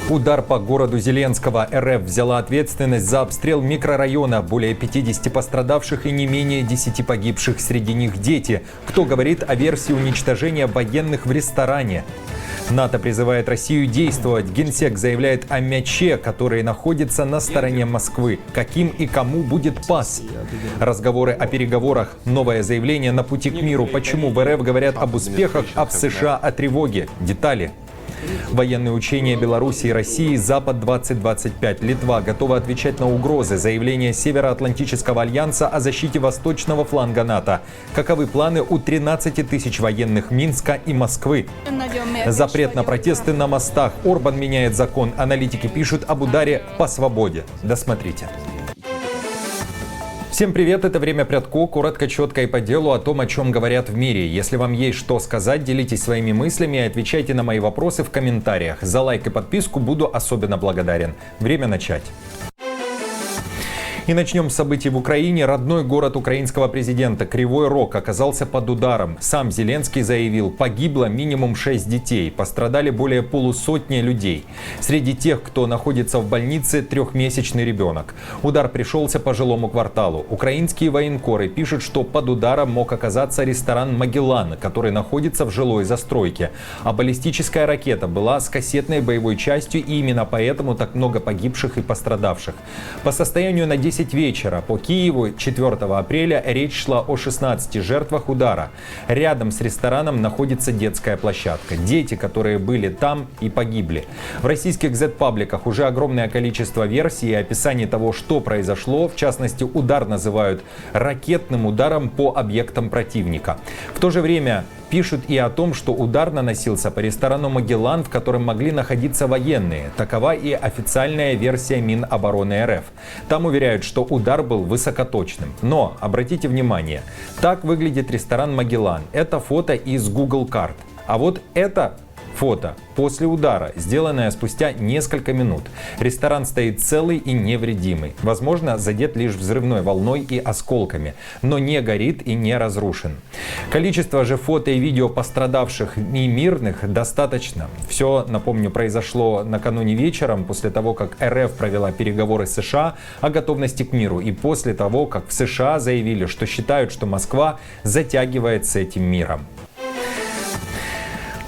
Удар по городу Зеленского. РФ взяла ответственность за обстрел микрорайона. Более 50 пострадавших и не менее 10 погибших. Среди них дети. Кто говорит о версии уничтожения военных в ресторане? НАТО призывает Россию действовать. Генсек заявляет о мяче, который находится на стороне Москвы. Каким и кому будет пас? Разговоры о переговорах. Новое заявление на пути к миру. Почему в РФ говорят об успехах, а в США о тревоге? Детали. Военные учения Беларуси и России «Запад-2025». Литва готова отвечать на угрозы. Заявление Североатлантического альянса о защите восточного фланга НАТО. Каковы планы у 13 тысяч военных Минска и Москвы? Запрет на протесты на мостах. Орбан меняет закон. Аналитики пишут об ударе по свободе. Досмотрите. Всем привет, это «Время Прядко», коротко, четко и по делу о том, о чем говорят в мире. Если вам есть что сказать, делитесь своими мыслями и отвечайте на мои вопросы в комментариях. За лайк и подписку буду особенно благодарен. Время начать. И начнем с событий в Украине. Родной город украинского президента Кривой Рог оказался под ударом. Сам Зеленский заявил, погибло минимум 6 детей, пострадали более полусотни людей. Среди тех, кто находится в больнице, 3-месячный ребенок. Удар пришелся по жилому кварталу. Украинские военкоры пишут, что под ударом мог оказаться ресторан «Магеллан», который находится в жилой застройке. А баллистическая ракета была с кассетной боевой частью, и именно поэтому так много погибших и пострадавших. По состоянию на 10 вечера по Киеву 4 апреля речь шла о 16 жертвах удара. Рядом с рестораном находится детская площадка. Дети, которые были там, и погибли. В российских Z-пабликах уже огромное количество версий и описаний того, что произошло. В частности, удар называют ракетным ударом по объектам противника. В то же время пишут и о том, что удар наносился по ресторану «Магеллан», в котором могли находиться военные. Такова и официальная версия Минобороны РФ. Там уверяют, что удар был высокоточным. Но, обратите внимание, так выглядит ресторан «Магеллан». Это фото из Google карт. А вот это фото после удара, сделанное спустя несколько минут. Ресторан стоит целый и невредимый. Возможно, задет лишь взрывной волной и осколками, но не горит и не разрушен. Количество же фото и видео пострадавших и мирных достаточно. Все, напомню, произошло накануне вечером, после того, как РФ провела переговоры с США о готовности к миру, и после того, как в США заявили, что считают, что Москва затягивает с этим миром.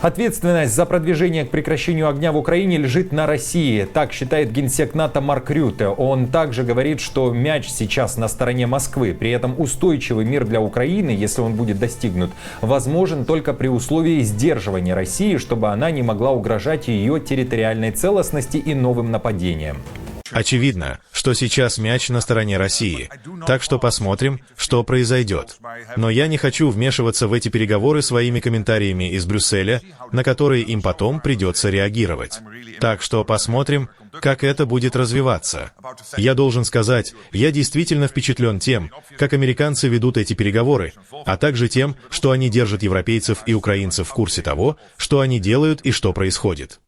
Ответственность за продвижение к прекращению огня в Украине лежит на России. Так считает генсек НАТО Марк Рютте. Он также говорит, что мяч сейчас на стороне Москвы. При этом устойчивый мир для Украины, если он будет достигнут, возможен только при условии сдерживания России, чтобы она не могла угрожать ее территориальной целостности и новым нападениям. Очевидно, что сейчас мяч на стороне России, так что посмотрим, что произойдет. Но я не хочу вмешиваться в эти переговоры своими комментариями из Брюсселя, на которые им потом придется реагировать. Так что посмотрим, как это будет развиваться. Я должен сказать, я действительно впечатлен тем, как американцы ведут эти переговоры, а также тем, что они держат европейцев и украинцев в курсе того, что они делают и что происходит.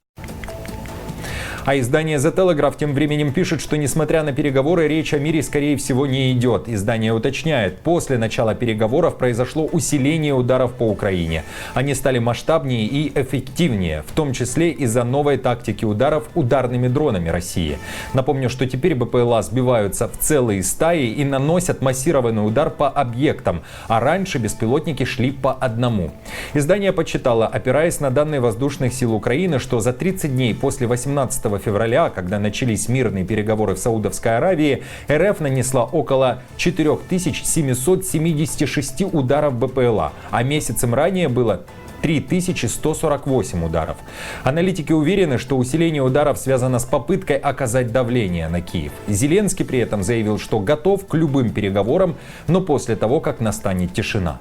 А издание The Telegraph тем временем пишет, что несмотря на переговоры, речь о мире, скорее всего, не идет. Издание уточняет, после начала переговоров произошло усиление ударов по Украине. Они стали масштабнее и эффективнее, в том числе из-за новой тактики ударов ударными дронами России. Напомню, что теперь БПЛА сбиваются в целые стаи и наносят массированный удар по объектам, а раньше беспилотники шли по одному. Издание подсчитало, опираясь на данные воздушных сил Украины, что за 30 дней после 18 февраля, когда начались мирные переговоры в Саудовской Аравии, РФ нанесла около 4776 ударов БПЛА, а месяцем ранее было 3148 ударов. Аналитики уверены, что усиление ударов связано с попыткой оказать давление на Киев. Зеленский при этом заявил, что готов к любым переговорам, но после того, как настанет тишина.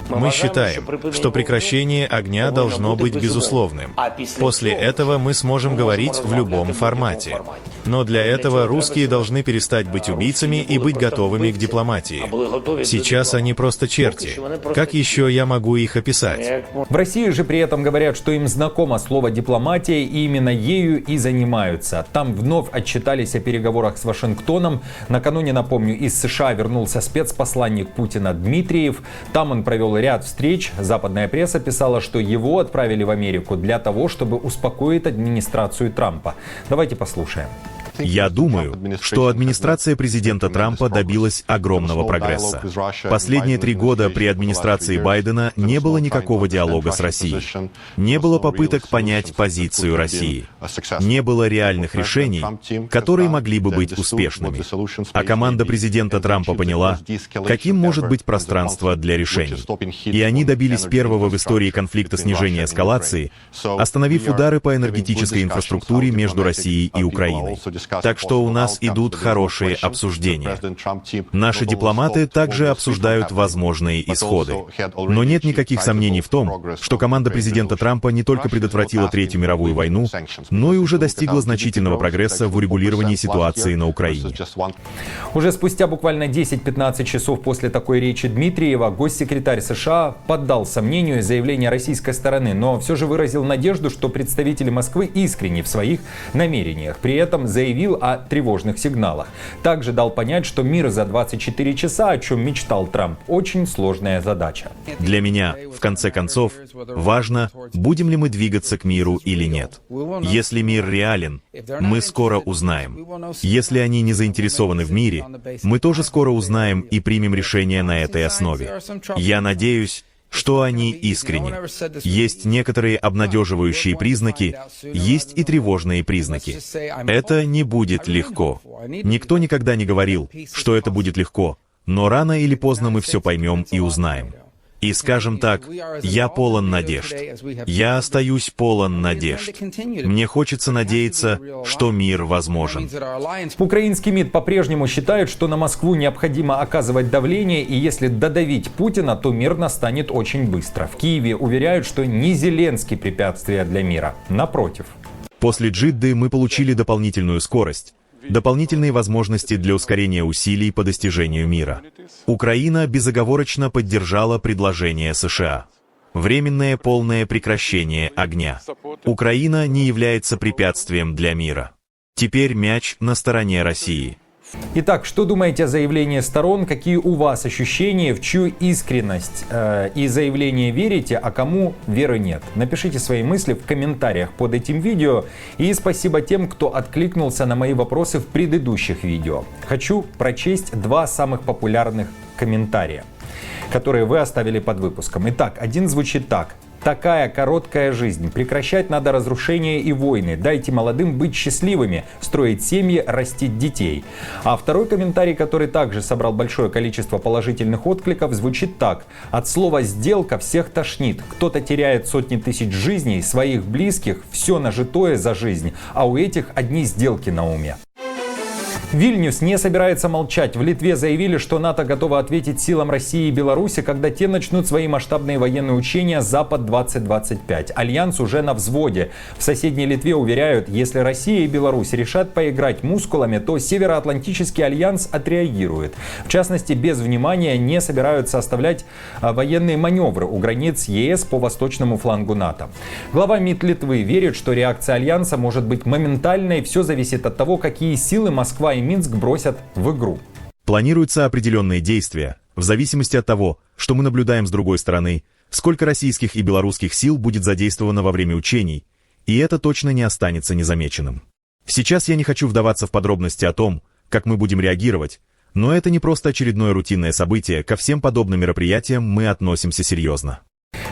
Мы считаем, что прекращение огня должно быть безусловным. После этого мы сможем говорить в любом формате. Но для этого русские должны перестать быть убийцами и быть готовыми к дипломатии. Сейчас они просто черти. Как еще я могу их описать? В России же при этом говорят, что им знакомо слово «дипломатия», и именно ею и занимаются. Там вновь отчитались о переговорах с Вашингтоном. Накануне, напомню, из США вернулся спецпосланник Путина Дмитриев. Там он провел прошел ряд встреч. Западная пресса писала, что его отправили в Америку для того, чтобы успокоить администрацию Трампа. Давайте послушаем. Я думаю, что администрация президента Трампа добилась огромного прогресса. Последние 3 года при администрации Байдена не было никакого диалога с Россией. Не было попыток понять позицию России. Не было реальных решений, которые могли бы быть успешными. А команда президента Трампа поняла, каким может быть пространство для решений. И они добились первого в истории конфликта снижения эскалации, остановив удары по энергетической инфраструктуре между Россией и Украиной. Так что у нас идут хорошие обсуждения. Наши дипломаты также обсуждают возможные исходы. Но нет никаких сомнений в том, что команда президента Трампа не только предотвратила Третью мировую войну, но и уже достигла значительного прогресса в урегулировании ситуации на Украине. Уже спустя буквально 10-15 часов после такой речи Дмитриева госсекретарь США поддал сомнению заявление российской стороны, но все же выразил надежду, что представители Москвы искренни в своих намерениях. При этом заявил о тревожных сигналах. Также дал понять, что мир за 24 часа, о чем мечтал Трамп, очень сложная задача. Для меня, в конце концов, важно, будем ли мы двигаться к миру или нет. Если мир реален, мы скоро узнаем. Если они не заинтересованы в мире, мы тоже скоро узнаем и примем решение на этой основе. Я надеюсь, что они искренни. Есть некоторые обнадеживающие признаки, есть и тревожные признаки. Это не будет легко. Никто никогда не говорил, что это будет легко, но рано или поздно мы все поймем и узнаем. И, скажем так, я полон надежд. Я остаюсь полон надежд. Мне хочется надеяться, что мир возможен. Украинский МИД по-прежнему считает, что на Москву необходимо оказывать давление, и если додавить Путина, то мир настанет очень быстро. В Киеве уверяют, что не Зеленский препятствие для мира. Напротив. После Джидды мы получили дополнительную скорость, дополнительные возможности для ускорения усилий по достижению мира. Украина безоговорочно поддержала предложение США. Временное полное прекращение огня. Украина не является препятствием для мира. Теперь мяч на стороне России. Итак, что думаете о заявлении сторон? Какие у вас ощущения? В чью искренность и заявление верите, а кому веры нет? Напишите свои мысли в комментариях под этим видео. И спасибо тем, кто откликнулся на мои вопросы в предыдущих видео. Хочу прочесть 2 самых популярных комментария, которые вы оставили под выпуском. Итак, один звучит так. Такая короткая жизнь. Прекращать надо разрушения и войны. Дайте молодым быть счастливыми, строить семьи, растить детей. А второй комментарий, который также собрал большое количество положительных откликов, звучит так. От слова «сделка» всех тошнит. Кто-то теряет сотни тысяч жизней, своих близких, все нажитое за жизнь. А у этих одни сделки на уме. Вильнюс не собирается молчать. В Литве заявили, что НАТО готово ответить силам России и Беларуси, когда те начнут свои масштабные военные учения «Запад-2025». Альянс уже на взводе. В соседней Литве уверяют, если Россия и Беларусь решат поиграть мускулами, то Североатлантический альянс отреагирует. В частности, без внимания не собираются оставлять военные маневры у границ ЕС по восточному флангу НАТО. Глава МИД Литвы верит, что реакция альянса может быть моментальной. Все зависит от того, какие силы Москва и Минск бросят в игру. Планируются определенные действия, в зависимости от того, что мы наблюдаем с другой стороны, сколько российских и белорусских сил будет задействовано во время учений, и это точно не останется незамеченным. Сейчас я не хочу вдаваться в подробности о том, как мы будем реагировать, но это не просто очередное рутинное событие, ко всем подобным мероприятиям мы относимся серьезно.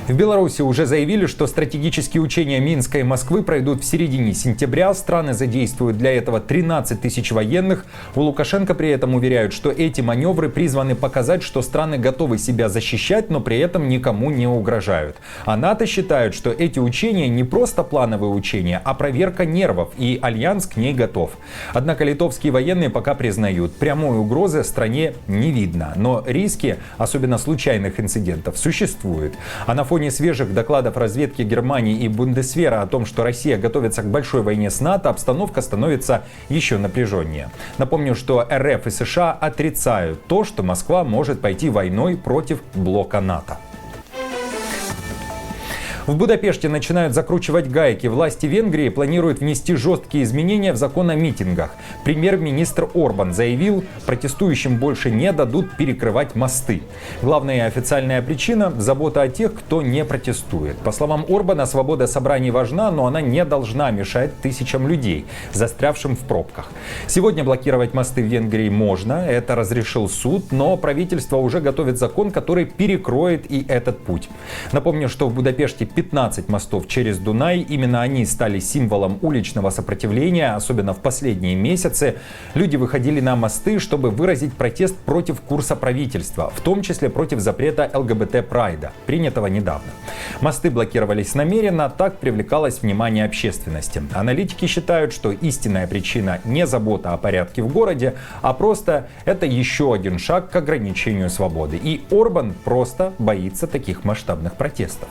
В Беларуси уже заявили, что стратегические учения Минска и Москвы пройдут в середине сентября. Страны задействуют для этого 13 тысяч военных. У Лукашенко при этом уверяют, что эти маневры призваны показать, что страны готовы себя защищать, но при этом никому не угрожают. А НАТО считают, что эти учения не просто плановые учения, а проверка нервов, и альянс к ней готов. Однако литовские военные пока признают, прямой угрозы стране не видно. Но риски, особенно случайных инцидентов, существуют. А на фоне свежих докладов разведки Германии и Бундесвера о том, что Россия готовится к большой войне с НАТО, обстановка становится еще напряженнее. Напомню, что РФ и США отрицают то, что Москва может пойти войной против блока НАТО. В Будапеште начинают закручивать гайки. Власти Венгрии планируют внести жесткие изменения в закон о митингах. Премьер-министр Орбан заявил, протестующим больше не дадут перекрывать мосты. Главная официальная причина – забота о тех, кто не протестует. По словам Орбана, свобода собраний важна, но она не должна мешать тысячам людей, застрявшим в пробках. Сегодня блокировать мосты в Венгрии можно, это разрешил суд, но правительство уже готовит закон, который перекроет и этот путь. Напомню, что в Будапеште 15 мостов через Дунай. Именно они стали символом уличного сопротивления, особенно в последние месяцы. Люди выходили на мосты, чтобы выразить протест против курса правительства, в том числе против запрета ЛГБТ-прайда, принятого недавно. Мосты блокировались намеренно, так привлекалось внимание общественности. Аналитики считают, что истинная причина не забота о порядке в городе, а просто это еще один шаг к ограничению свободы. И Орбан просто боится таких масштабных протестов.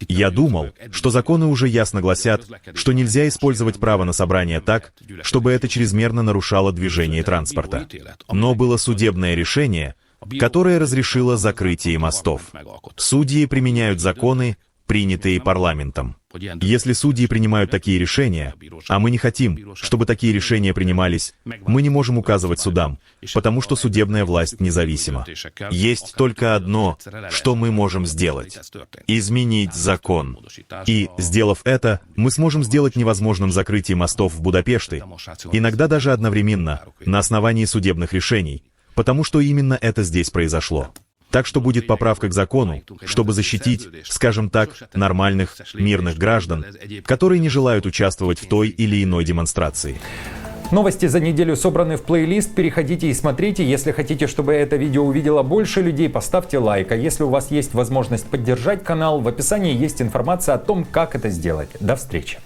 Я думал, что законы уже ясно гласят, что нельзя использовать право на собрание так, чтобы это чрезмерно нарушало движение транспорта. Но было судебное решение, которое разрешило закрытие мостов. Судьи применяют законы, принятые парламентом. Если судьи принимают такие решения, а мы не хотим, чтобы такие решения принимались, мы не можем указывать судам, потому что судебная власть независима. Есть только одно, что мы можем сделать — изменить закон. И, сделав это, мы сможем сделать невозможным закрытие мостов в Будапеште, иногда даже одновременно, на основании судебных решений, потому что именно это здесь произошло. Так что будет поправка к закону, чтобы защитить, скажем так, нормальных, мирных граждан, которые не желают участвовать в той или иной демонстрации. Новости за неделю собраны в плейлист. Переходите и смотрите. Если хотите, чтобы это видео увидело больше людей, поставьте лайк. А если у вас есть возможность поддержать канал, в описании есть информация о том, как это сделать. До встречи.